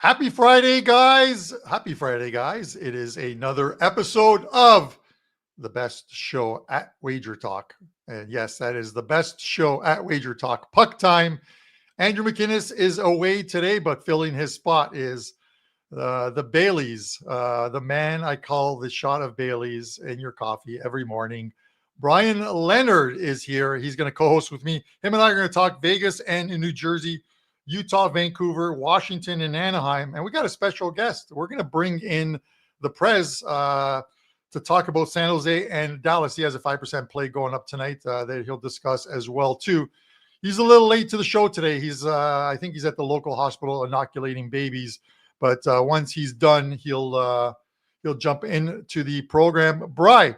Happy Friday, guys. Happy Friday, guys. It is another episode of the best show at WagerTalk. And yes, that is the best show at WagerTalk. PuckTime. Andrew McInnes is away today, but filling his spot is the Baileys, the man I call the shot of Baileys in your coffee every morning. Bryan Leonard is here. He's going to co-host with me. Him and I are going to talk Vegas and in New Jersey, Utah, Vancouver, Washington, and Anaheim. And we got a special guest. We're going to bring in the Prez to talk about San Jose and Dallas. He has a 5% play going up tonight that he'll discuss as well, too. He's a little late to the show today. I think he's at the local hospital inoculating babies. But once he's done, he'll jump into the program. Bry,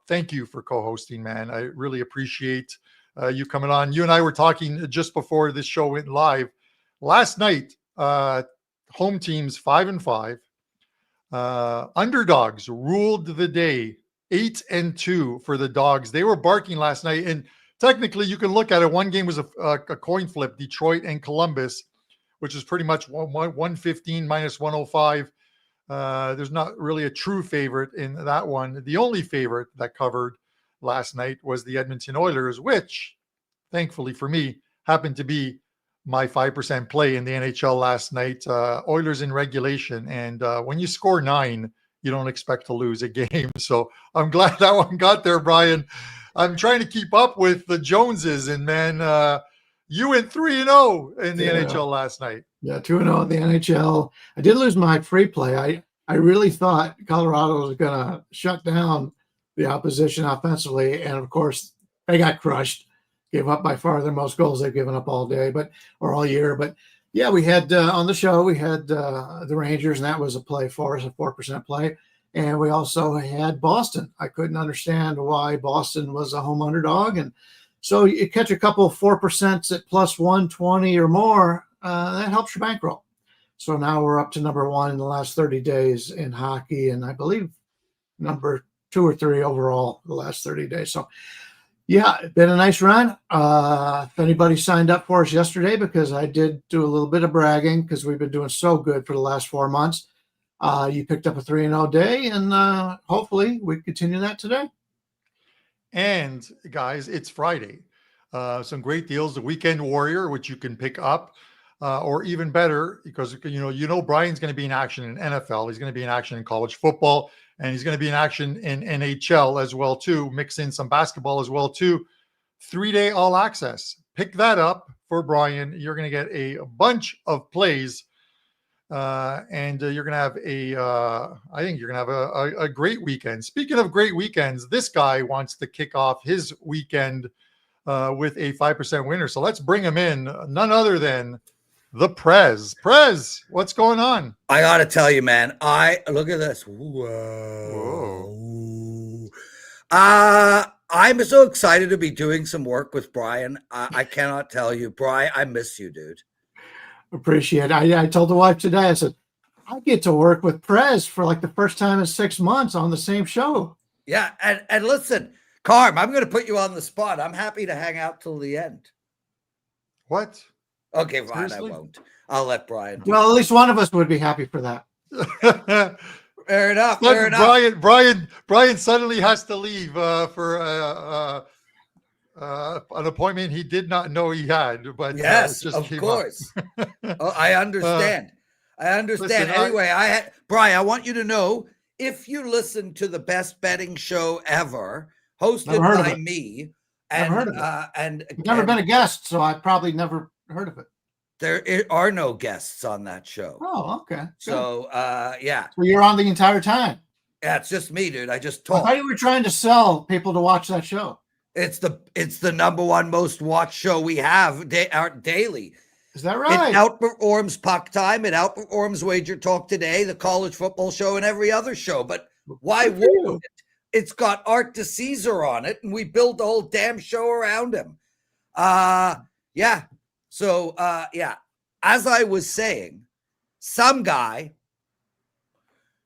thank you for co-hosting, man. I really appreciate you coming on. You and I were talking just before this show went live. Last night, home teams 5-5. Underdogs ruled the day, 8-2 for the Dogs. They were barking last night, and technically you can look at it. One game was a coin flip, Detroit and Columbus, which is pretty much 115 minus 105. There's not really a true favorite in that one. The only favorite that covered last night was the Edmonton Oilers, which, thankfully for me, happened to be my 5% play in the NHL last night. Oilers in regulation, and when you score 9, you don't expect to lose a game. So I'm glad that one got there, Bryan. I'm trying to keep up with the Joneses, and man, you went 3-0 in the NHL last night. Yeah, 2-0 in the NHL. I did lose my free play. I really thought Colorado was going to shut down the opposition offensively, and of course they got crushed. Gave up by far their most goals they've given up all day, or all year. But yeah, we had on the show we had the Rangers, and that was a play for us, a 4% play. And we also had Boston. I couldn't understand why Boston was a home underdog, and so you catch a couple of 4% at plus 120 or more, that helps your bankroll. So now we're up to number 1 in the last 30 days in hockey, and I believe number 2 or 3 overall the last 30 days. So yeah, it's been a nice run. If anybody signed up for us yesterday, because I did do a little bit of bragging because we've been doing so good for the last 4 months, you picked up a 3-0 day, and hopefully we continue that today. And guys, it's Friday. Some great deals. The Weekend Warrior, which you can pick up, or even better, because you know Bryan's going to be in action in NFL. He's going to be in action in college football, and he's going to be in action in NHL as well too. Mix in some basketball as well too. 3-day all access. Pick that up for Bryan. You're going to get a bunch of plays. And you're going to have I think you're going to have a great weekend. Speaking of great weekends, this guy wants to kick off his weekend with a 5% winner. So let's bring him in. None other than the Prez. Prez, what's going on? I got to tell you, man, look at this. Whoa. I'm so excited to be doing some work with Bryan. I cannot tell you, Bryan, I miss you, dude. Appreciate it. I told the wife today, I said, I get to work with Prez for like the first time in 6 months on the same show. Yeah. And listen, Carm, I'm going to put you on the spot. I'm happy to hang out till the end. What? Okay, fine. I won't. I'll let Bryan. Well, at least one of us would be happy for that. Fair enough. Bryan suddenly has to leave for an appointment he did not know he had, but yes, of course. I understand. Listen, anyway, Bryan, I want you to know, if you listen to the best betting show ever, hosted by me, and never been a guest, so I probably never heard of it. There are no guests on that show. Oh, okay. Good. So, yeah. So you're on the entire time. Yeah, it's just me, dude. I just talk. I thought you were trying to sell people to watch that show. It's the number 1 most watched show we have daily. Is that right? It outperforms PuckTime. It outperforms WagerTalk Today, the college football show, and every other show. But why wouldn't it? It's got Art DeCesar on it, and we built the whole damn show around him. Yeah. So, yeah. As I was saying, some guy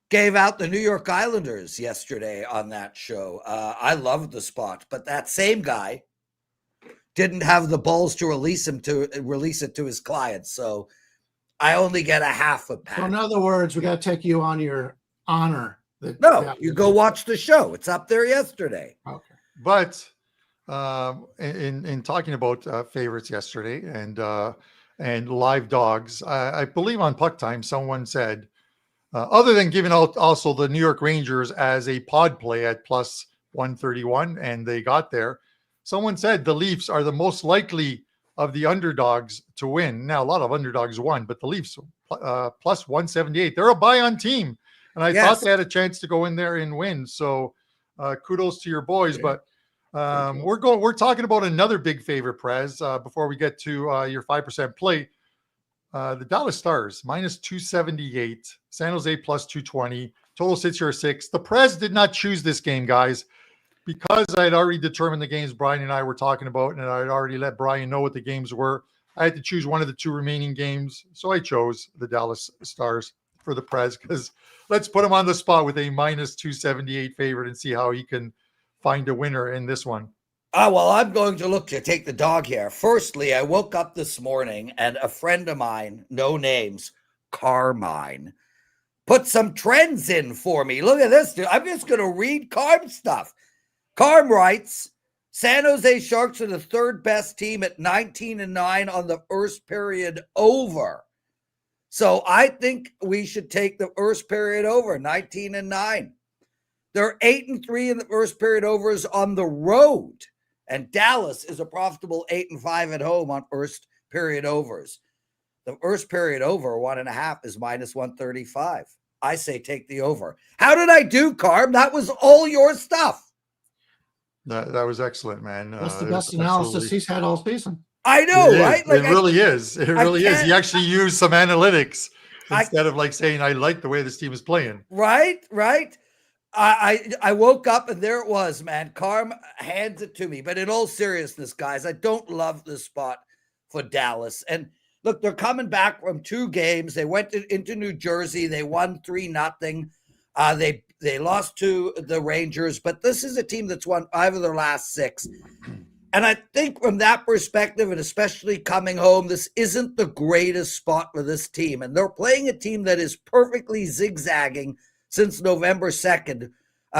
gave out the New York Islanders yesterday on that show. I loved the spot, but that same guy didn't have the balls to release it to his clients. So I only get a half a So pack. in other words, we got to take you on your honor. No, you go watch the show. It's up there yesterday. Okay. But in talking about favorites yesterday and live dogs, I believe on PuckTime someone said, other than giving out also the New York Rangers as a pod play at plus 131, and they got there, someone said the Leafs are the most likely of the underdogs to win. Now, a lot of underdogs won, but the Leafs plus 178. They're a buy-on team, and I thought they had a chance to go in there and win. So kudos to your boys. Yeah. But we're talking about another big favorite, Prez, before we get to your 5% play. The Dallas Stars minus 278, San Jose plus 220, total sits here 6. The Prez did not choose this game, guys, because I had already determined the games Brian and I were talking about, and I had already let Brian know what the games were. I had to choose one of the two remaining games, so I chose the Dallas Stars for the Prez, because let's put him on the spot with a minus 278 favorite and see how he can find a winner in this one. Well, I'm going to look to take the dog here. Firstly, I woke up this morning and a friend of mine, no names, Carmine, put some trends in for me. Look at this, dude. I'm just going to read Carm stuff. Carm writes, San Jose Sharks are the third best team at 19-9 on the first period over. So I think we should take the first period over, 19-9. They're 8-3 in the first period overs on the road. And Dallas is a profitable 8-5 at home on first period overs. The first period over 1.5 is minus 135. I say take the over. How did I do, Carm? That was all your stuff. That was excellent, man. That's the best analysis he's had all season. I know, right? It really is. It really is. He actually used some analytics instead of like saying, I like the way this team is playing. Right. I woke up and there it was, man. Carm hands it to me. But in all seriousness, guys, I don't love this spot for Dallas. And look, they're coming back from 2 games. They went into New Jersey. They won 3-0. They lost to the Rangers, but this is a team that's won 5 of their last 6. And I think from that perspective, and especially coming home, this isn't the greatest spot for this team. And they're playing a team that is perfectly zigzagging since November 2nd.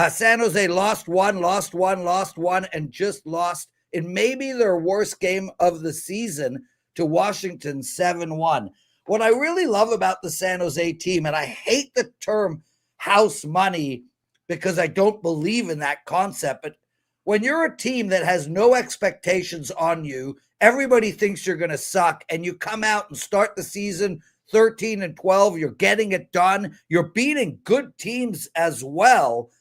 San Jose lost one, and just lost in maybe their worst game of the season to Washington 7-1. What I really love about the San Jose team, and I hate the term house money because I don't believe in that concept, but when you're a team that has no expectations on you, everybody thinks you're going to suck, and you come out and start the season 13-12, you're getting it done, you're beating good teams as well,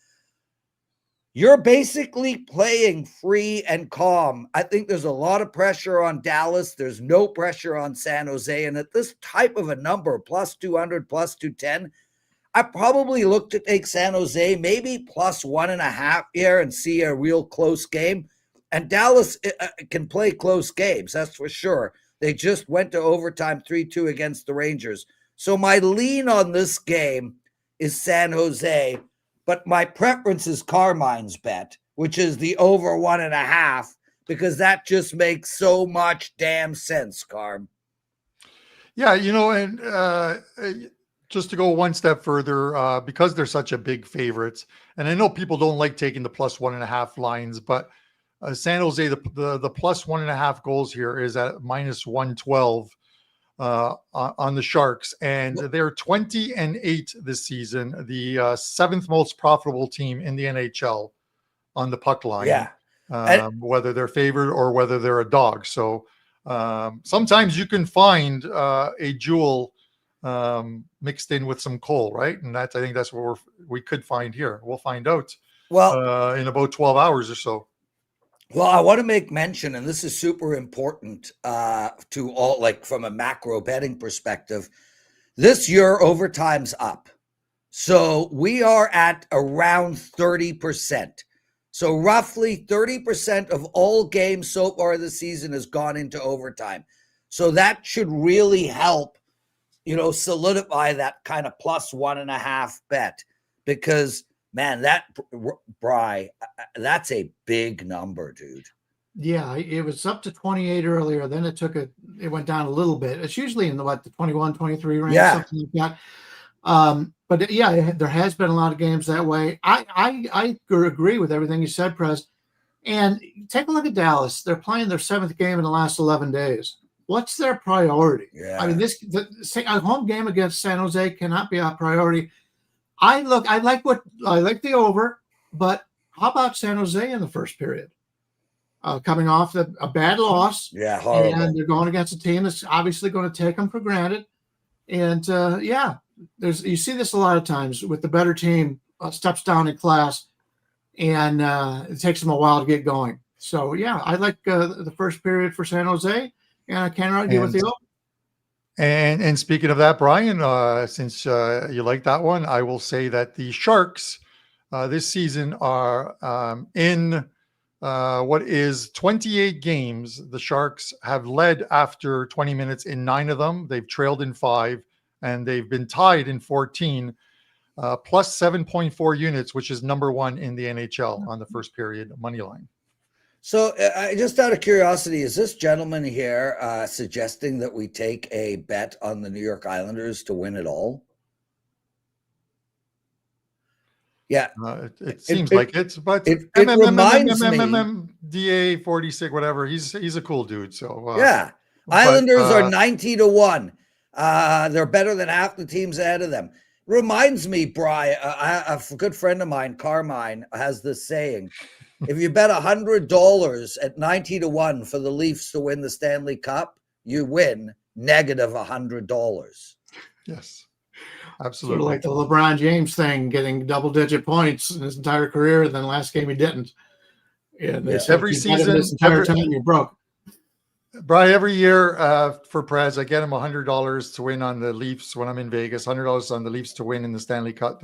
you're basically playing free and calm. I think there's a lot of pressure on Dallas. There's no pressure on San Jose. And at this type of a number, plus 200, plus 210, I probably look to take San Jose, maybe plus 1.5 here and see a real close game. And Dallas can play close games, that's for sure. They just went to overtime 3-2 against the Rangers. So my lean on this game is San Jose, but my preference is Carmine's bet, which is the over 1.5, because that just makes so much damn sense, Carm. Yeah, and just to go one step further, because they're such a big favorites, and I know people don't like taking the plus 1.5 lines, but San Jose, the plus 1.5 goals here is at minus 112 on the Sharks, and they're 20-8 this season, the 7th most profitable team in the NHL on the puck line. Yeah, whether they're favored or whether they're a dog. So sometimes you can find a jewel mixed in with some coal, right? And I think that's what we could find here. We'll find out in about 12 hours or so. Well, I want to make mention, and this is super important to all, like from a macro betting perspective, this year overtime's up. So we are at around 30%. So roughly 30% of all games so far this season has gone into overtime. So that should really help, solidify that kind of plus 1.5 bet, because man, Bri, that's a big number, dude. Yeah, it was up to 28 earlier. Then it went down a little bit. It's usually in the 21, 23 range, Yeah. something like that. But yeah, there has been a lot of games that way. I agree with everything you said, Prez. And take a look at Dallas. They're playing their 7th game in the last 11 days. What's their priority? Yeah. I mean, a home game against San Jose cannot be a priority. I like the over, but how about San Jose in the first period? Coming off a bad loss. Yeah, horrible. And they're going against a team that's obviously going to take them for granted. And you see this a lot of times with the better team steps down in class, and it takes them a while to get going. So yeah, I like the first period for San Jose, and I can't argue with you. And speaking of that, Brian, since you like that one, I will say that the Sharks this season are in what is 28 games. The Sharks have led after 20 minutes in 9 of them. They've trailed in 5, and they've been tied in 14, plus 7.4 units, which is number 1 in the NHL on the first period money line. So just out of curiosity, is this gentleman here suggesting that we take a bet on the New York Islanders to win it all? Yeah. It seems like it, but it reminds me. DA 46, whatever. He's a cool dude. So yeah, Islanders are 90-1. They're better than half the teams ahead of them. Reminds me, Brian, a good friend of mine, Carmine, has this saying: if you bet $100 at 90-1 for the Leafs to win the Stanley Cup, you win negative $100. Yes. Absolutely. Sort of like the LeBron James thing, getting double-digit points in his entire career, and then last game he didn't. And every season, this entire time you broke. Brian, every year for Prez, I get him $100 to win on the Leafs when I'm in Vegas. $100 on the Leafs to win in the Stanley Cup,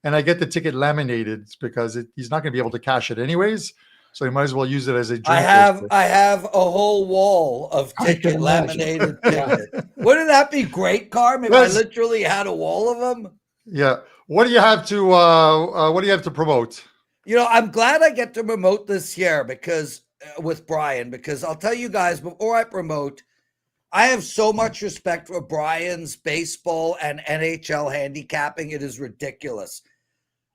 and I get the ticket laminated because he's not going to be able to cash it anyways. So he might as well use it as a drink. I have a whole wall of laminated tickets. Wouldn't that be great, Carm? If I literally had a wall of them. Yeah. What do you have to promote? You know, I'm glad I get to promote this year because with Brian, because I'll tell you guys before I promote, I have so much respect for Brian's baseball and NHL handicapping. It is ridiculous.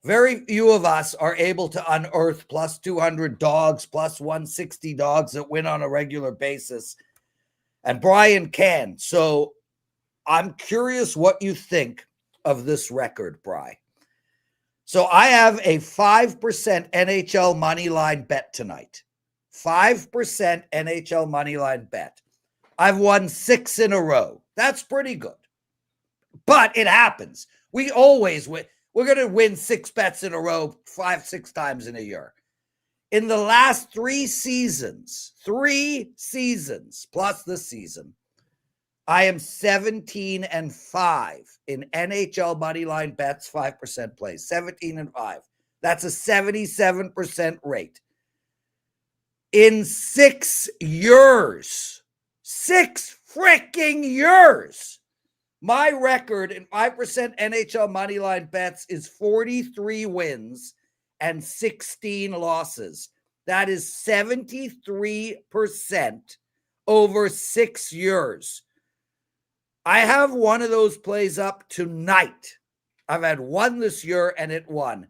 Very few of us are able to unearth plus 200 dogs, plus 160 dogs that win on a regular basis. And Brian can. So I'm curious what you think of this record, Brian. So I have a 5% NHL money line bet tonight. 5% NHL money line bet. I've won 6 in a row. That's pretty good. But it happens. We always win. We're going to win 6 bets in a row 5-6 times in a year. In the last 3 seasons plus this season, I am 17-5 in NHL money line bets, 5% plays. 17-5. That's a 77% rate. In 6 years, 6 freaking years, my record in 5% NHL money line bets is 43 wins and 16 losses. That is 73% over 6 years. I have one of those plays up tonight. I've had one this year and it won.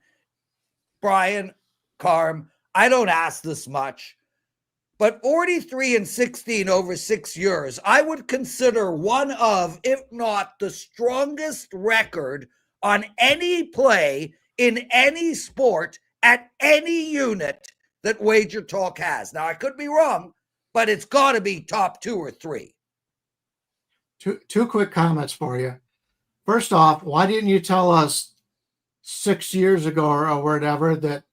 Brian, Carm, I don't ask this much, but 43 and 16 over 6 years, I would consider one of, if not the strongest record on any play in any sport at any unit that WagerTalk has. Now, I could be wrong, but it's got to be top 2 or 3. Two quick comments for you. First off, why didn't you tell us 6 years ago or whatever that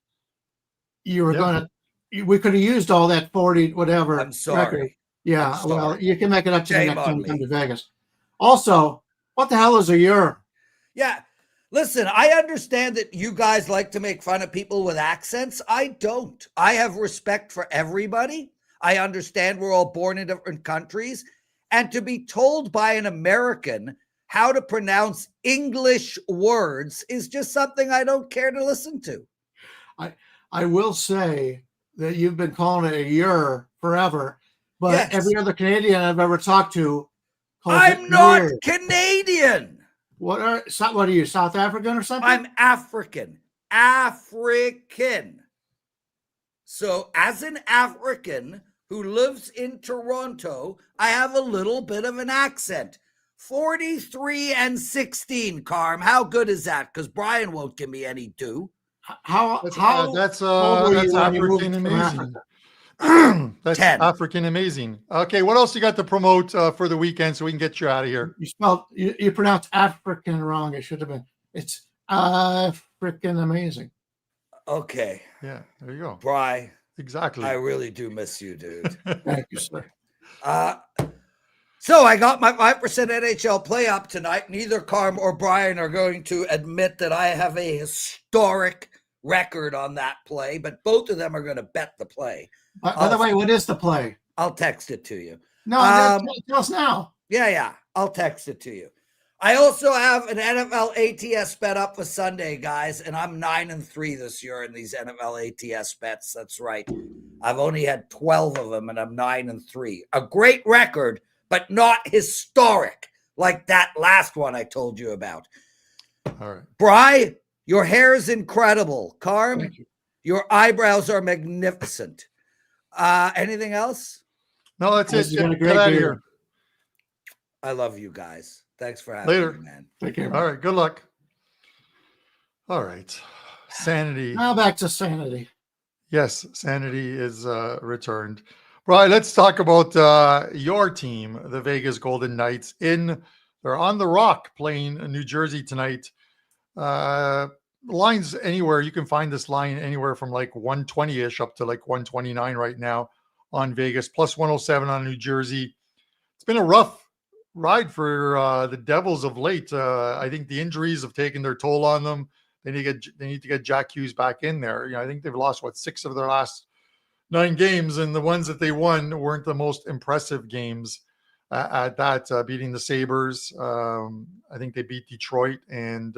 you were going to, we could have used all that 40 whatever. I'm sorry. Record. Yeah, I'm sorry. Well, you can make it up to me next time you come to Vegas. Also, what the hell is a year? Yeah. Listen, I understand that you guys like to make fun of people with accents. I don't. I have respect for everybody. I understand we're all born in different countries. And to be told by an American how to pronounce English words is just something I don't care to listen to. I will say that you've been calling it a year forever, but Yes. every other Canadian I've ever talked to calls I'm it not year. Canadian. What are you, South African or something? I'm African. African. So as an African who lives in Toronto, I have a little bit of an accent. 43-16, Carm. How good is that? Because Bryan won't give me any due. That's old were you when you moved African from amazing. Africa? That's 10. African amazing. Okay, what else you got to promote for the weekend so we can get you out of here? You pronounced African wrong. It should have been. It's freaking amazing. Okay. Yeah, there you go. Bri, Exactly. I really do miss you, dude. Thank you, sir. So I got my 5% NHL play up tonight. Neither Carm or Bryan are going to admit that I have a historic record on that play, but both of them are going to bet the play. By the way, what is the play? I'll text it to you. No, tell us now. Yeah. I'll text it to you. I also have an NFL ATS bet up for Sunday, guys, and I'm 9-3 this year in these NFL ATS bets. That's right. I've only had 12 of them, and I'm 9-3. A great record, but not historic like that last one I told you about. All right. Bri, your hair is incredible. Carm, your eyebrows are magnificent. Anything else? No, that's it. You've got a Get great out of beard. here. I love you guys. Thanks for having Later. me, man. Take care. All right. Good luck. All right. Sanity. Now back to sanity. Yes, sanity is returned. Right, let's talk about your team, the Vegas Golden Knights. They're on the Rock playing New Jersey tonight. Lines anywhere, you can find this line anywhere from like 120-ish up to like 129 right now on Vegas, plus 107 on New Jersey. It's been a rough ride for the Devils of late. I think the injuries have taken their toll on them. They need to get Jack Hughes back in there. I think they've lost 6 of their last 9 games, and the ones that they won weren't the most impressive games at that. Beating the Sabres, I think they beat Detroit and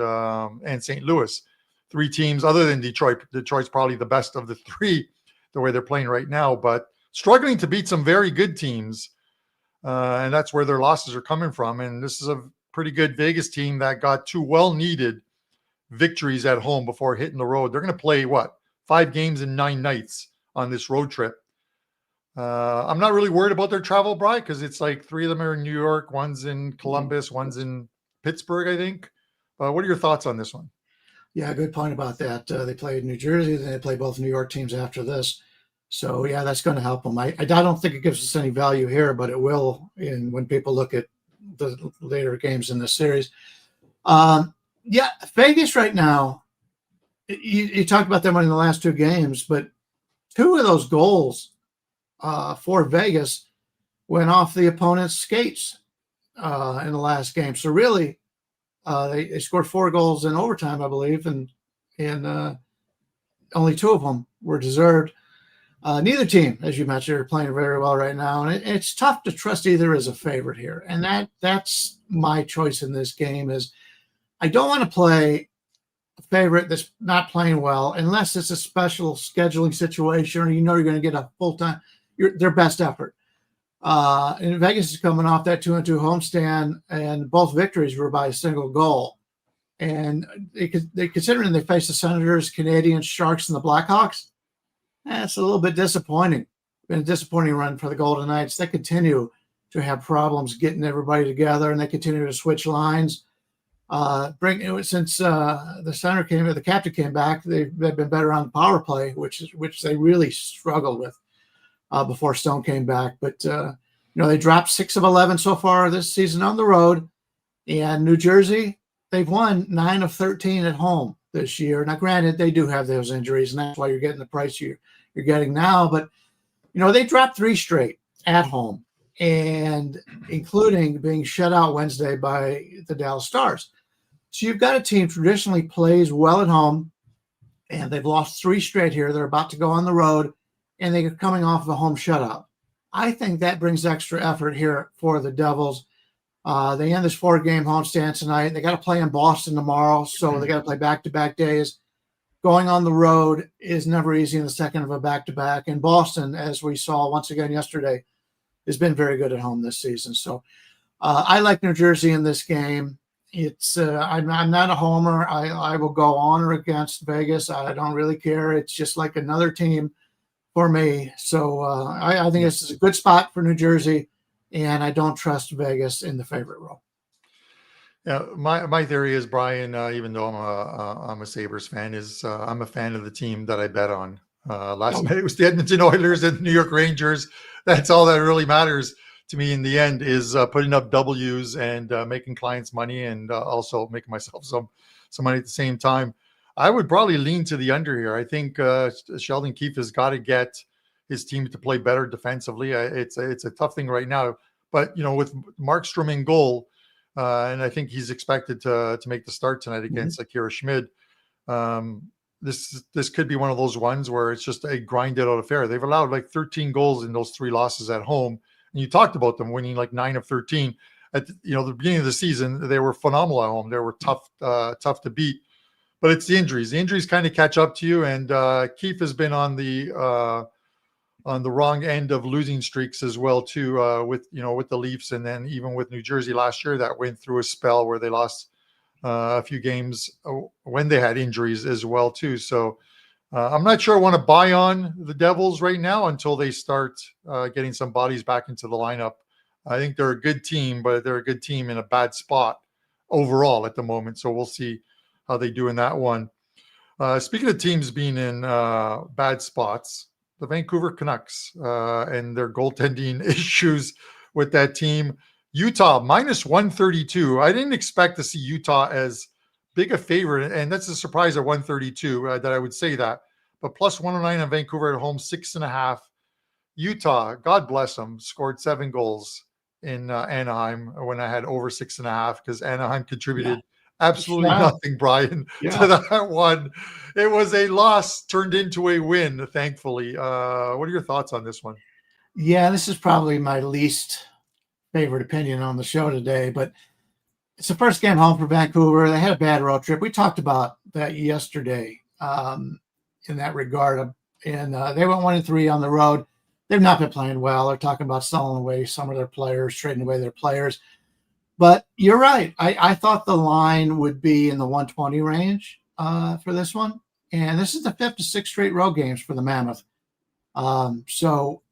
St. Louis. 3 teams other than Detroit. Detroit's probably the best of the 3, the way they're playing right now, but struggling to beat some very good teams. And that's where their losses are coming from. And this is a pretty good Vegas team that got 2 well-needed victories at home before hitting the road. They're going to play 5 games in 9 nights on this road trip. I'm not really worried about their travel, Bri, because it's like 3 of them are in New York, one's in Columbus, one's in Pittsburgh, I think. What are your thoughts on this one? Yeah, good point about that. They played New Jersey, then they play both New York teams after this. So, yeah, that's going to help them. I don't think it gives us any value here, but it will when people look at the later games in this series. Yeah, Vegas right now, you talked about them winning the last 2 games, but 2 of those goals for Vegas went off the opponent's skates in the last game. So really, they scored 4 goals in overtime, I believe, and only 2 of them were deserved. Neither team, as you mentioned, are playing very well right now, and it's tough to trust either as a favorite here. And that's my choice in this game is I don't want to play a favorite that's not playing well unless it's a special scheduling situation or you're going to get a full-time their best effort. And Vegas is coming off that 2-2 homestand, and both victories were by a single goal. And considering they face the Senators, Canadians, Sharks, and the Blackhawks, that's a little bit disappointing. Been a disappointing run for the Golden Knights. They continue to have problems getting everybody together, and they continue to switch lines. Since the captain came back, they've been better on the power play, which they really struggled with before Stone came back. But they dropped 6 of 11 so far this season on the road, and New Jersey, they've won 9 of 13 at home this year. Now, granted, they do have those injuries, and that's why you're getting the price you're getting now. But they dropped 3 straight at home, and including being shut out Wednesday by the Dallas Stars. So you've got a team traditionally plays well at home, and they've lost 3 straight here. They're about to go on the road, and they're coming off of a home shutout. I think that brings extra effort here for the Devils. They end this 4-game homestand tonight. They got to play in Boston tomorrow, so they got to play back-to-back days. going on the road is never easy in the second of a back-to-back. And Boston, as we saw once again yesterday, has been very good at home this season. So I like New Jersey in this game. It's I'm not a homer. I will go on or against Vegas. I don't really care. It's just like another team for me. So I think this is a good spot for New Jersey, and I don't trust Vegas in the favorite role. Yeah, my theory is, Brian, even though I'm a Sabres fan, is I'm a fan of the team that I bet on. Last night it was the Edmonton Oilers and New York Rangers. That's all that really matters to me in the end, is putting up W's and making clients money, and also making myself some money at the same time. I would probably lean to the under here. I think Sheldon Keefe has got to get his team to play better defensively. It's a tough thing right now, but with Markstrom in goal. And I think he's expected to make the start tonight against Akira Schmid. This could be one of those ones where it's just a grinded out affair. They've allowed like 13 goals in those 3 losses at home. And you talked about them winning like 9 of 13. At the beginning of the season, they were phenomenal at home. They were tough to beat. But it's the injuries. The injuries kind of catch up to you. And Keefe has been on the wrong end of losing streaks as well too, with the Leafs, and then even with New Jersey last year, that went through a spell where they lost a few games when they had injuries as well too. So I'm not sure I want to buy on the Devils right now until they start getting some bodies back into the lineup. I think they're a good team, but they're a good team in a bad spot overall at the moment. So we'll see how they do in that one. Speaking of teams being in bad spots, the Vancouver Canucks and their goaltending issues with that team. Utah minus 132. I didn't expect to see Utah as big a favorite, and that's a surprise at 132 that I would say that. But plus 109 on Vancouver at home, 6.5. Utah, God bless them, scored 7 goals in Anaheim when I had over 6.5, because Anaheim contributed absolutely nothing, Brian, to that one. It was a loss turned into a win, thankfully. What are your thoughts on this one? Yeah, this is probably my least favorite opinion on the show today, but it's the first game home for Vancouver. They had a bad road trip. We talked about that yesterday in that regard. And they went 1-3 on the road. They've not been playing well. They're talking about selling away some of their players, trading away their players. But you're right. I thought the line would be in the 120 range for this one. And this is the 5th to 6th straight road games for the Mammoth. So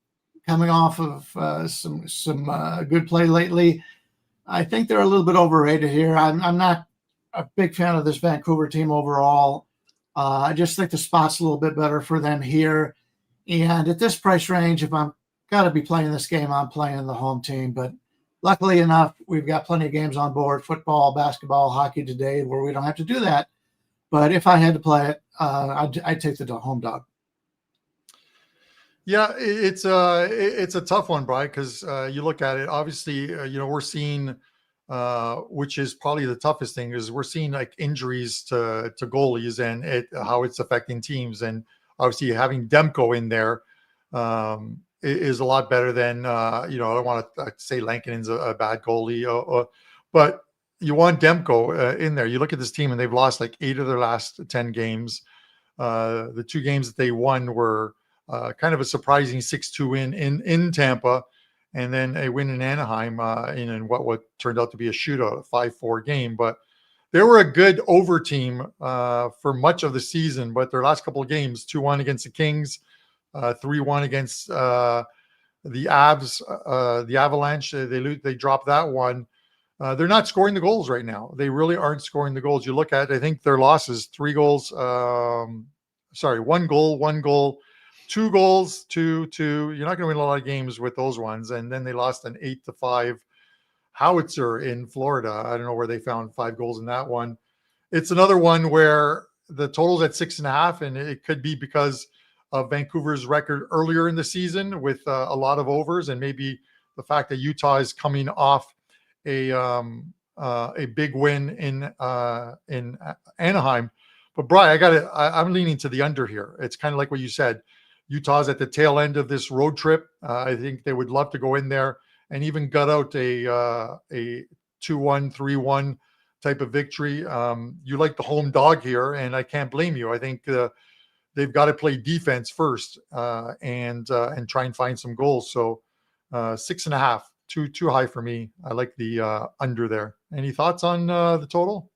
coming off of some good play lately, I think they're a little bit overrated here. I'm not a big fan of this Vancouver team overall. I just think the spot's a little bit better for them here. And at this price range, if I'm got to be playing this game, I'm playing the home team. But luckily enough, we've got plenty of games on board, football, basketball, hockey today, where we don't have to do that. But if I had to play it, I'd take the home dog. Yeah, it's a tough one, Brian, because you look at it. Obviously, we're seeing, which is probably the toughest thing, is we're seeing like injuries to goalies and how it's affecting teams. And obviously, having Demko in there is a lot better than I don't want to say Lankinen's a bad goalie, but you want Demko in there. You look at this team, and they've lost like 8 of their last 10 games. The 2 games that they won were kind of a surprising 6-2 win in Tampa, and then a win in Anaheim in what turned out to be a shootout, a 5-4 game. But they were a good over team for much of the season, but their last couple of games, 2-1 against the Kings, 3-1 against the Avs, the Avalanche. They dropped that one. They're not scoring the goals right now. They really aren't scoring the goals. You look at, I think their losses, 3 goals, 1 goal, 2 goals, 2. You're not going to win a lot of games with those ones. And then they lost an 8-5 howitzer in Florida. I don't know where they found 5 goals in that one. It's another one where the total's at 6.5, and it could be because of Vancouver's record earlier in the season with a lot of overs, and maybe the fact that Utah is coming off a big win in Anaheim. But Brian, I'm leaning to the under here. It's kind of like what you said. Utah's at the tail end of this road trip. I think they would love to go in there and even gut out a 2-1, 3-1 type of victory. You like the home dog here, and I can't blame you. I think they've got to play defense first and try and find some goals. So 6.5, too high for me. I like the under there. Any thoughts on the total?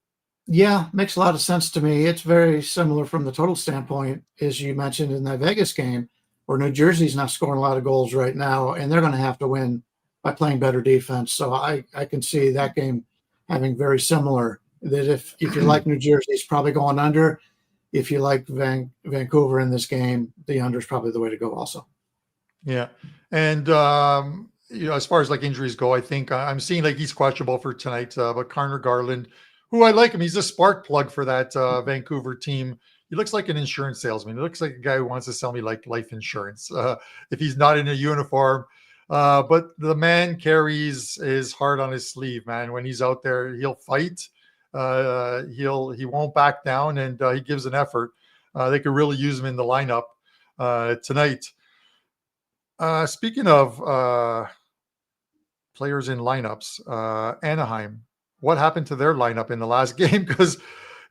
Yeah, makes a lot of sense to me. It's very similar from the total standpoint, as you mentioned in that Vegas game, where New Jersey's not scoring a lot of goals right now, and they're going to have to win by playing better defense. So I can see that game having very similar. That if you like New Jersey, it's probably going under. If you like Vancouver in this game, the under is probably the way to go also. Yeah. And, as far as like injuries go, I think I'm seeing like he's questionable for tonight, but Connor Garland, who I like him, he's a spark plug for that Vancouver team. He looks like an insurance salesman. He looks like a guy who wants to sell me like life insurance if he's not in a uniform. But the man carries his heart on his sleeve, man. When he's out there, he'll fight. He won't back down, and he gives an effort. They could really use him in the lineup tonight. Speaking of players in lineups, Anaheim, what happened to their lineup in the last game? Because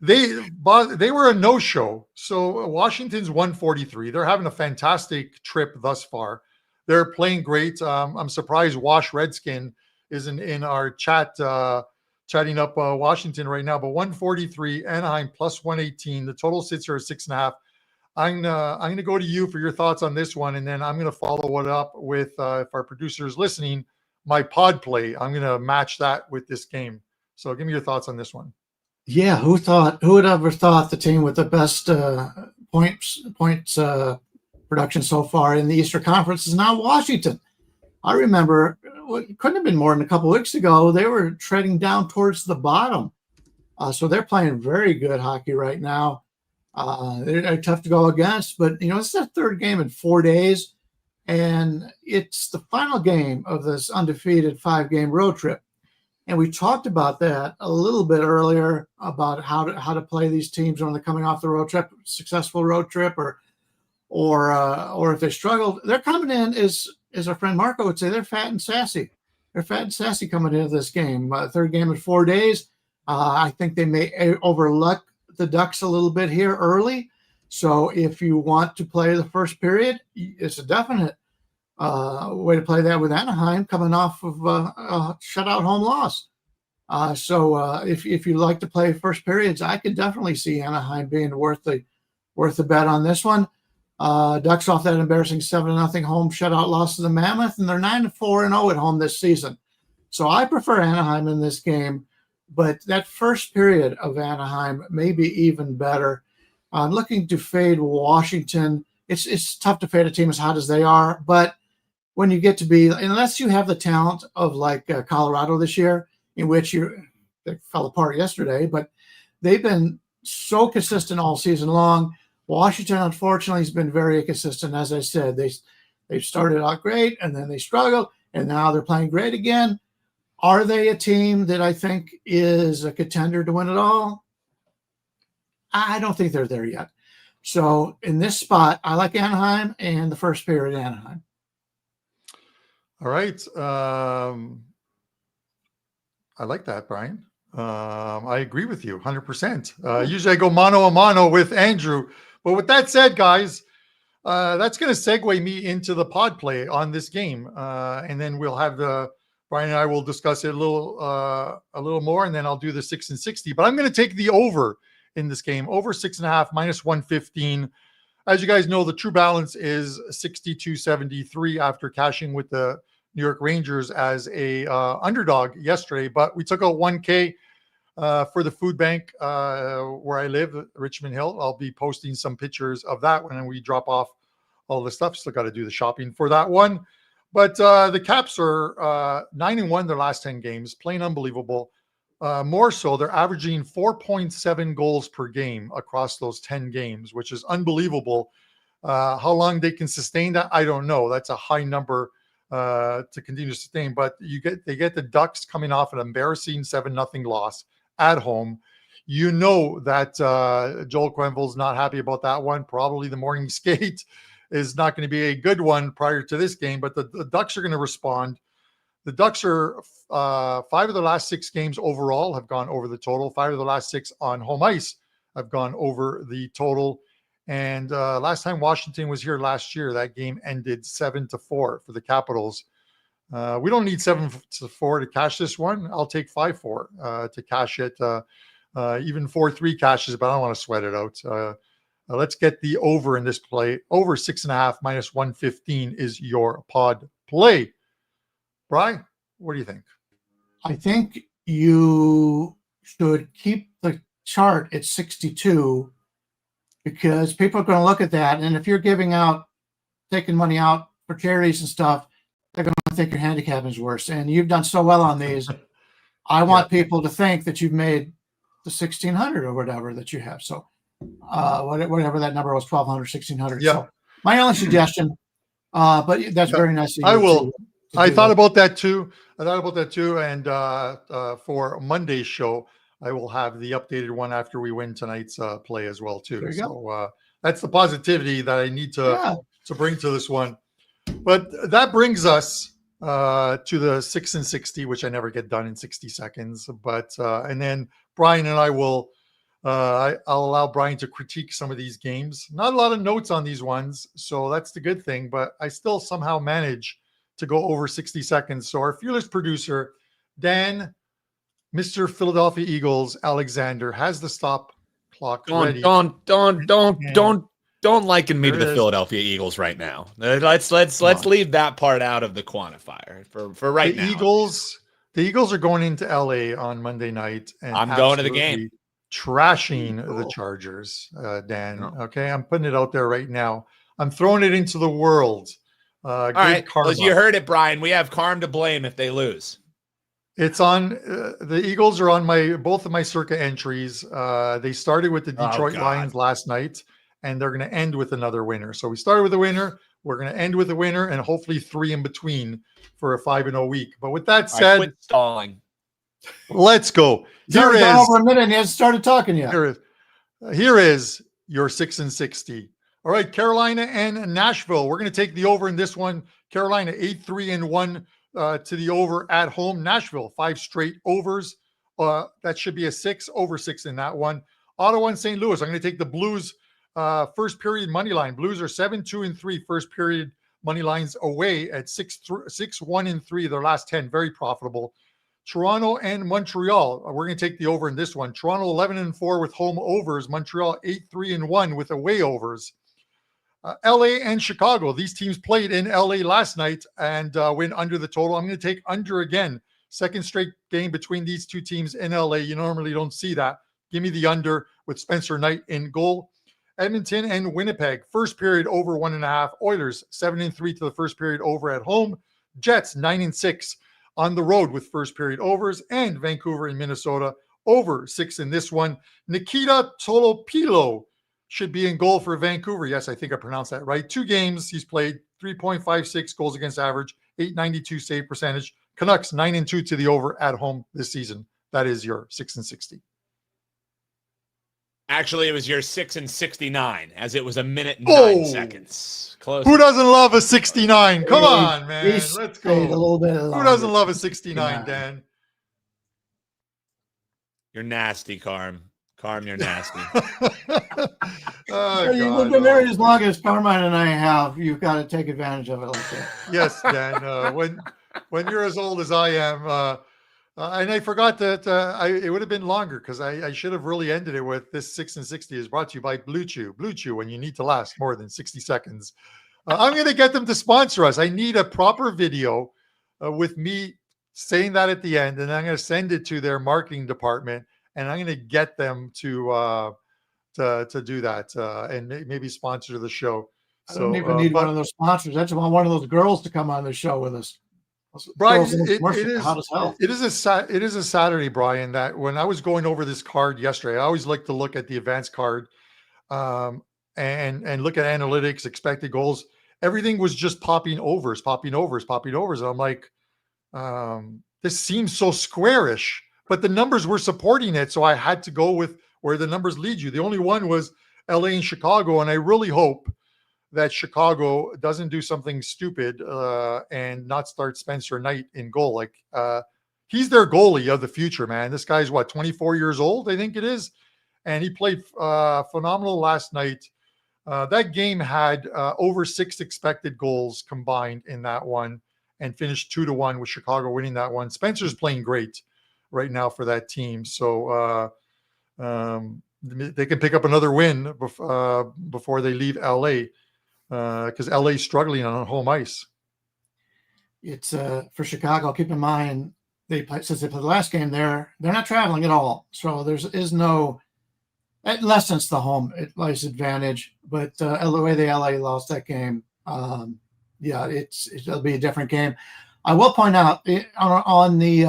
they were a no-show. So Washington's 143. They're having a fantastic trip thus far. They're playing great. I'm surprised Wash Redskin isn't in our chat chatting up Washington right now. But 143, Anaheim plus 118. The total sits here at 6.5. I'm gonna go to you for your thoughts on this one, and then I'm gonna follow it up with if our producer is listening, my pod play. I'm gonna match that with this game. So give me your thoughts on this one. Yeah, who would ever thought the team with the best points production so far in the Eastern Conference is now Washington? I remember it couldn't have been more than a couple of weeks ago. They were treading down towards the bottom. So they're playing very good hockey right now. They're tough to go against, but it's their third game in 4 days, and it's the final game of this undefeated 5-game road trip. And we talked about that a little bit earlier about how to play these teams when they're coming off the road trip, successful road trip, or if they struggled. They're coming in as our friend Marco would say, they're fat and sassy. They're fat and sassy coming into this game. Third game in 4 days. I think they may overlook the Ducks a little bit here early. So if you want to play the first period, it's a definite way to play that with Anaheim coming off of a shutout home loss. So if you like to play first periods, I could definitely see Anaheim being worth the bet on this one. Ducks off that embarrassing 7-0 home shutout loss to the Mammoth, and they're 9-4-0 at home this season. So I prefer Anaheim in this game, but that first period of Anaheim may be even better. I'm looking to fade Washington. It's tough to fade a team as hot as they are, but when you get to be, unless you have the talent of like Colorado this year, in which they fell apart yesterday, but they've been so consistent all season long. Washington, unfortunately, has been very inconsistent. As I said, they started out great, and then they struggled, and now they're playing great again. Are they a team that I think is a contender to win it all? I don't think they're there yet. So in this spot, I like Anaheim and the first period Anaheim. All right. I like that, Brian. I agree with you 100%. Usually I go mano a mano with Andrew. But with that said, guys, that's going to segue me into the pod play on this game. And then we'll have Brian and I will discuss it a little more, and then I'll do the 6 and 60. But I'm going to take the over in this game, over 6.5, minus 115. As you guys know, the true balance is 62.73 after cashing with the New York Rangers as a underdog yesterday. But we took out 1K for the food bank where I live, Richmond Hill. I'll be posting some pictures of that when we drop off all the stuff. Still got to do the shopping for that one. But the Caps are 9-1 their last 10 games, playing unbelievable. More so, they're averaging 4.7 goals per game across those 10 games, which is unbelievable. How long they can sustain that, I don't know. That's a high number to continue to sustain. But they get the Ducks coming off an embarrassing 7-0 loss at home. You know that Joel Quenneville's not happy about that one. Probably the morning skate is not going to be a good one prior to this game, but the Ducks are going to respond. The Ducks are 5 of the last 6 games overall have gone over the total. 5 of the last 6 on home ice have gone over the total. And last time Washington was here last year, that game ended 7-4 for the Capitals. We don't need 7-4 to cash this one. I'll take 5-4 to cash it. Even 4-3 cashes, but I don't want to sweat it out. Let's get the over in this play. Over 6.5 minus 115 is your pod play. Brian, what do you think? I think you should keep the chart at 62 because people are going to look at that. And if you're taking money out for charities and stuff, they're going to think your handicapping is worse. And you've done so well on these. I want people to think that you've made the 1,600 or whatever that you have. So whatever that number was, 1,200, 1,600. Yeah. So my only suggestion, but that's very nice. I will. I thought about that too. And for Monday's show, I will have the updated one after we win tonight's play as well too. So that's the positivity that I need to bring to this one. But that brings us to the 6 and 60, which I never get done in 60 seconds. But and then Brian and I will. I'll allow Brian to critique some of these games. Not a lot of notes on these ones, so that's the good thing. But I still somehow manage to go over 60 seconds. So our fearless producer, Dan, Mr. Philadelphia Eagles, Alexander, has the stop clock ready. Don't liken me to the Philadelphia Eagles right now. Let's leave that part out of the quantifier for right now. The Eagles are going into LA on Monday night, and I'm going to the game. Trashing the Chargers, Dan. Okay, I'm putting it out there right now. I'm throwing it into the world. All right, well, you heard it, Brian. We have Carm to blame if they lose. It's on. The Eagles are on both of my circa entries. They started with the Detroit Lions last night, and they're going to end with another winner. So we started with a winner. We're going to end with a winner, and hopefully 3 in between for a 5-0 week. But with that said, quit stalling. Let's go. Here is over a minute and he hasn't started talking yet. Here is your 6 and 60. All right, Carolina and Nashville. We're going to take the over in this one. Carolina 8-3-1 to the over at home. Nashville 5 straight overs. That should be a 6, over 6 in that one. Ottawa and St. Louis. I'm going to take the Blues first period money line. Blues are 7-2-3 first period money lines away at 6-1-3. Their last 10, very profitable. Toronto and Montreal. We're going to take the over in this one. Toronto 11-4 with home overs. Montreal 8-3-1 with away overs. LA and Chicago. These teams played in LA last night and went under the total. I'm going to take under again. Second straight game between these two teams in LA. You normally don't see that. Give me the under with Spencer Knight in goal. Edmonton and Winnipeg. First period over 1.5. Oilers 7-3 to the first period over at home. Jets 9-6 on the road with first period overs, and Vancouver and Minnesota over 6 in this one. Nikita Tolopilo should be in goal for Vancouver. Yes, I think I pronounced that right. 2 games he's played, 3.56 goals against average, 892 save percentage. Canucks 9-2 to the over at home this season. That is your 6 and 60. Actually, it was your 6 and 69, as it was a minute and 9 seconds. Close. Who doesn't love a 69? Come on, man. Let's go. A little bit Who doesn't love a 69, Dan? You're nasty, Carm. Carm, you're nasty. You've been married as long as Carmine and I have. You've got to take advantage of it like that. Yes, Dan. When you're as old as I am, and I forgot that it would have been longer because I should have really ended it with this 6 and 60 is brought to you by Blue Chew. Blue Chew, when you need to last more than 60 seconds. I'm going to get them to sponsor us. I need a proper video with me saying that at the end, and I'm going to send it to their marketing department, and I'm going to get them to do that and maybe sponsor the show. I don't even need one of those sponsors. I just want one of those girls to come on the show with us. Brian, it is a Saturday, Brian, that when I was going over this card yesterday, I always like to look at the advanced card and look at analytics, expected goals. Everything was just popping overs. And I'm like, this seems so squarish, but the numbers were supporting it. So I had to go with where the numbers lead you. The only one was LA and Chicago. And I really hope that Chicago doesn't do something stupid and not start Spencer Knight in goal. Like he's their goalie of the future, man. This guy's 24 years old, I think it is. And he played phenomenal last night. That game had over 6 expected goals combined in that one and finished 2-1 with Chicago winning that one. Spencer's playing great right now for that team. So they can pick up another win before they leave LA because LA is struggling on home ice. It's for Chicago. Keep in mind, since they played the last game there, they're not traveling at all. So is no, it lessens the home ice advantage. But the way the LA lost that game, it'll be a different game. I will point out on the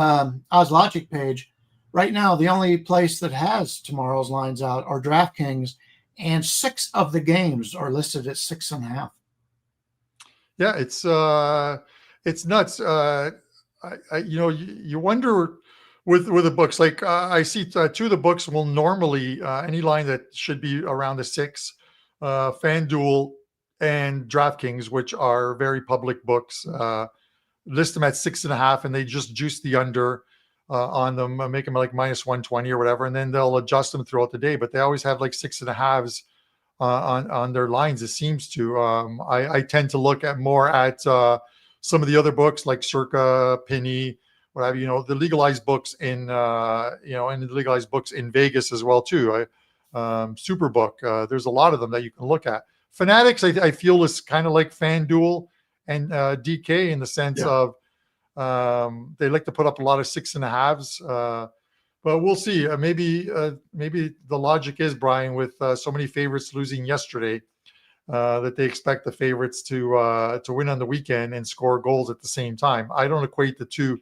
Odds Logic page, right now, the only place that has tomorrow's lines out are DraftKings, and 6 of the games are listed at 6.5. Yeah, it's nuts. You wonder with the books. Like I see 2 of the books will normally any line that should be around the 6, FanDuel and DraftKings, which are very public books, list them at 6.5, and they just juice the under on them, make them like -120 or whatever, and then they'll adjust them throughout the day. But they always have like 6.5s on their lines. It seems to. I tend to look at more at some of the other books like Circa, Penny, what have you. The legalized books in and the legalized books in Vegas as well too. Superbook. There's a lot of them that you can look at. Fanatics, I feel, is kind of like FanDuel and DK in the sense of they like to put up a lot of 6.5s. But we'll see. Maybe the logic is, Brian, with so many favorites losing yesterday, that they expect the favorites to win on the weekend and score goals at the same time. I don't equate the two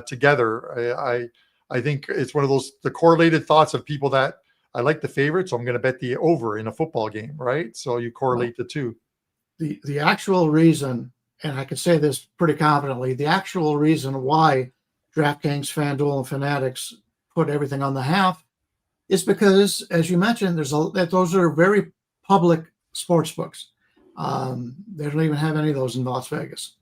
together. I think it's one of the correlated thoughts of people that I like the favorite, so I'm going to bet the over in a football game, right? So you correlate the two. The actual reason, and I can say this pretty confidently, the actual reason why DraftKings, FanDuel, and Fanatics put everything on the half is because, as you mentioned, those are very public sports books. They don't even have any of those in Las Vegas.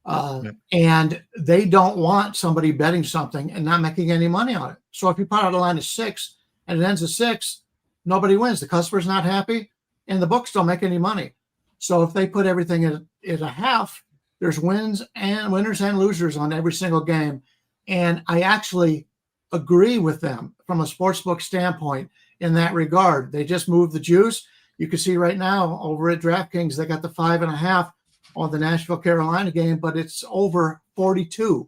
And they don't want somebody betting something and not making any money on it. So if you put out a line of 6 and it ends at 6, nobody wins. The customer's not happy, and the books don't make any money. So if they put everything at a half, there's winners and losers on every single game. And I actually agree with them from a sportsbook standpoint in that regard. They just moved the juice. You can see right now over at DraftKings, they got the 5.5 on the Nashville, Carolina game, but it's over 42.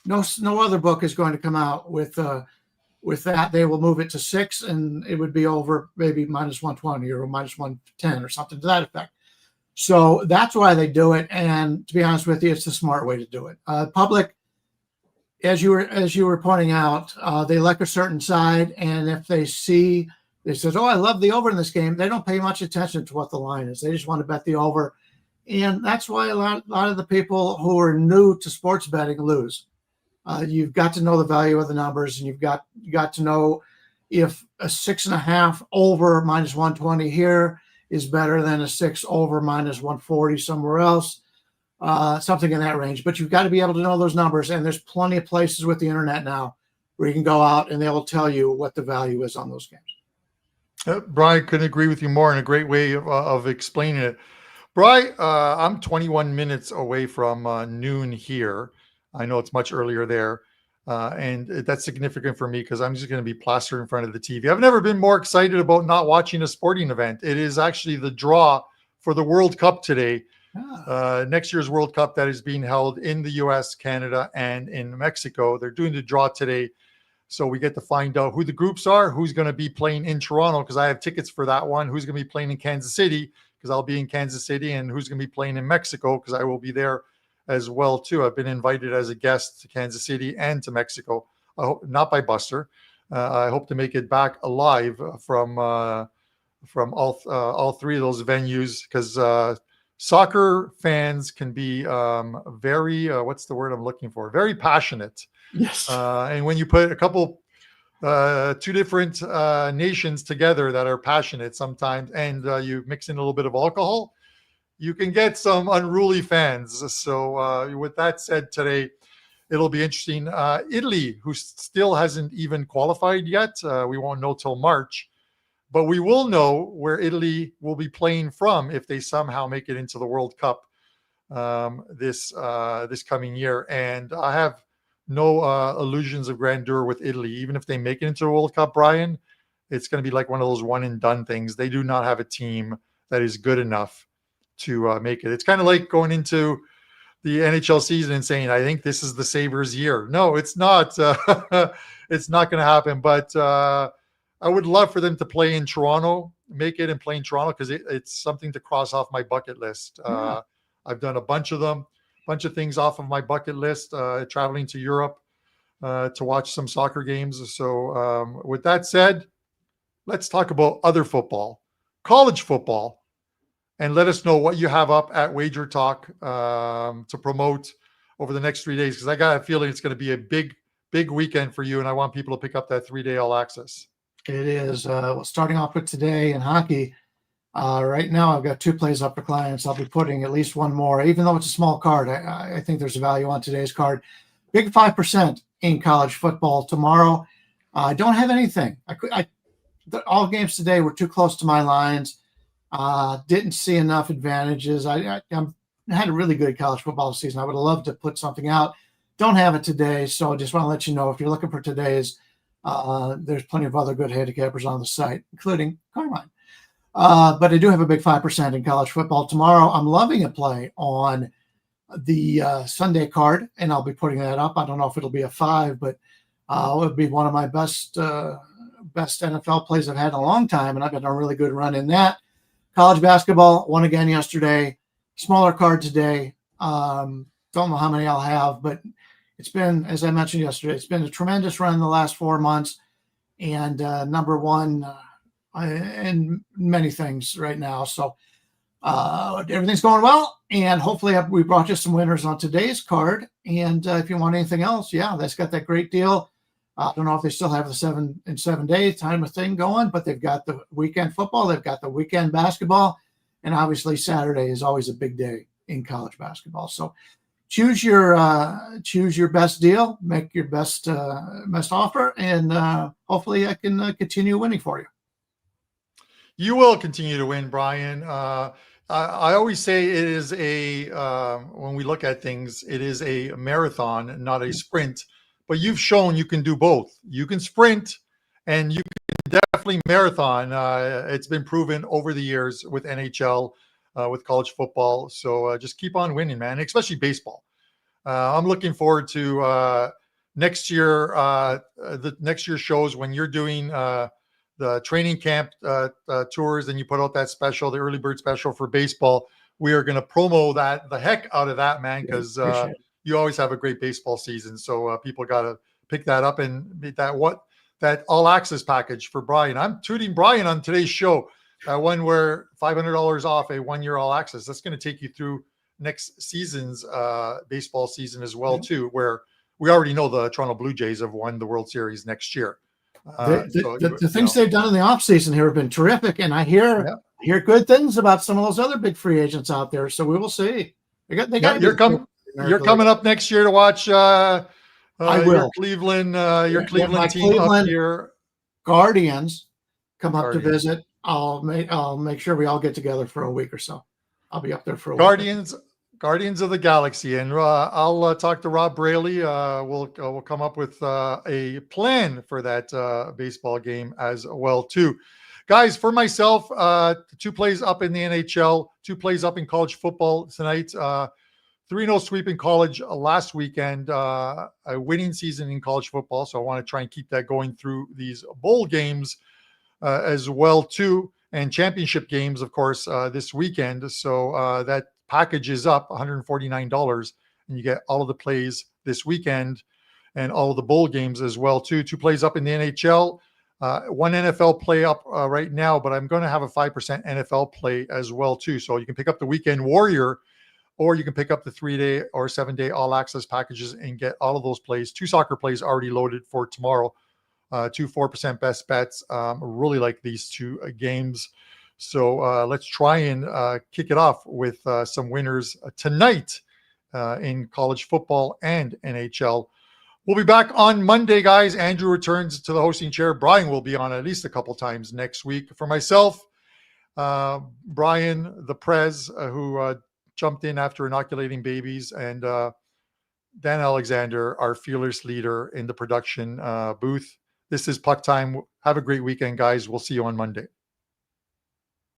No other book is going to come out with that. They will move it to 6, and it would be over maybe -120 or -110 or something to that effect. So that's why they do it. And to be honest with you, it's the smart way to do it. Public, as you were pointing out, they like a certain side, and if they says, "Oh, I love the over in this game," they don't pay much attention to what the line is. They just want to bet the over, and that's why a lot of the people who are new to sports betting lose. You've got to know the value of the numbers, and you've got to know if a 6.5 over -120 here is better than a 6 over -140 somewhere else, something in that range. But you've got to be able to know those numbers, and there's plenty of places with the internet now where you can go out and they will tell you what the value is on those games. Brian, couldn't agree with you more, and a great way of explaining it. Brian, I'm 21 minutes away from noon here. I know it's much earlier there. And that's significant for me because I'm just going to be plastered in front of the TV. I've never been more excited about not watching a sporting event. It is actually the draw for the World Cup today. Next year's World Cup that is being held in the US, Canada, and in Mexico. They're doing the draw today. So we get to find out who the groups are, who's going to be playing in Toronto, because I have tickets for that one, who's going to be playing in Kansas City, because I'll be in Kansas City, and who's going to be playing in Mexico, because I will be there as well too. I've been invited as a guest to Kansas City and to Mexico. I hope not by Buster. I hope to make it back alive from all 3 of those venues, because soccer fans can be very what's the word I'm looking for? Very passionate. Yes. And when you put a couple two different nations together that are passionate sometimes, and you mix in a little bit of alcohol, you can get some unruly fans. So with that said, today it'll be interesting. Italy, who still hasn't even qualified yet, we won't know till March, but we will know where Italy will be playing from if they somehow make it into the World Cup this coming year. And I have no illusions of grandeur with Italy. Even if they make it into the World Cup, Brian, it's going to be like one of those one and done things. They do not have a team that is good enough to make it. It's kind of like going into the NHL season and saying, I think this is the Sabres year. No, it's not. It's not going to happen. But I would love for them to play in Toronto, make it and play in Toronto, because it's something to cross off my bucket list. Yeah. I've done a bunch of them, bunch of things off of my bucket list, traveling to Europe to watch some soccer games. So with that said, let's talk about other football, college football, and let us know what you have up at WagerTalk to promote over the next 3 days, because I got a feeling it's going to be a big weekend for you, and I want people to pick up that 3-day all access. It is. Starting off with today in hockey, right now I've got 2 plays up for clients. I'll be putting at least one more, even though it's a small card. I think there's a value on today's card. Big 5% in college football tomorrow. I don't have anything. All games today were too close to my lines. Didn't see enough advantages. I had a really good college football season. I would have loved to put something out. Don't have it today, so I just want to let you know if you're looking for today's, there's plenty of other good handicappers on the site, including Carmine. But I do have a big 5% in college football tomorrow. I'm loving a play on the Sunday card, and I'll be putting that up. I don't know if it'll be a 5, but it would be one of my best NFL plays I've had in a long time, and I've got a really good run in that. College basketball won again yesterday. Smaller card today. Don't know how many I'll have, but it's been, as I mentioned yesterday, it's been a tremendous run the last 4 months, and number one in many things right now. So everything's going well, and hopefully we brought you some winners on today's card. And if you want anything else, that's got that great deal. I don't know if they still have the 7 in 7 day time of thing going, but they've got the weekend football, they've got the weekend basketball, and obviously Saturday is always a big day in college basketball. So choose your best deal, make your best offer, and hopefully I can continue winning for you. You will continue to win, Brian. I always say it is when we look at things, it is a marathon, not a sprint. But you've shown you can do both. You can sprint, and you can definitely marathon. It's been proven over the years with NHL, with college football. So just keep on winning, man, especially baseball. I'm looking forward to next year. The next year shows when you're doing the training camp tours, and you put out that special, the early bird special for baseball. We are going to promo the heck out of that, man, because you always have a great baseball season. So people got to pick that up and make that all access package for Brian. I'm tooting Brian on today's show. One where $500 off a 1-year all access. That's going to take you through next season's baseball season as well, too, where we already know the Toronto Blue Jays have won the World Series next year. The things they've done in the offseason here have been terrific, and I hear good things about some of those other big free agents out there. So we will see. You're coming up next year to watch I will. your Cleveland team up here. Guardians come up to visit. I'll make sure we all get together for a week or so. I'll be up there for a week. Guardians of the Galaxy, and I'll talk to Rob Braley. We'll come up with a plan for that baseball game as well too, guys. For myself, 2 plays up in the NHL, 2 plays up in college football tonight. 3-0 sweep in college last weekend, a winning season in college football. So I want to try and keep that going through these bowl games as well too, and championship games, of course, this weekend. So that package is up $149, and you get all of the plays this weekend and all of the bowl games as well too. 2 plays up in the NHL, 1 NFL play up right now, but I'm going to have a 5% NFL play as well too. So you can pick up the Weekend Warrior, or you can pick up the 3-day or 7-day all access packages and get all of those plays. 2 soccer plays already loaded for tomorrow two 4% best bets. Really like these two games. So let's try and kick it off with some winners tonight in college football and NHL. We'll be back on Monday, guys. Andrew returns to the hosting chair. Bryan will be on at least a couple times next week. For myself, Bryan, the Prez, who jumped in after inoculating babies, and Dan Alexander, our fearless leader in the production booth. This is Puck Time. Have a great weekend, guys. We'll see you on Monday.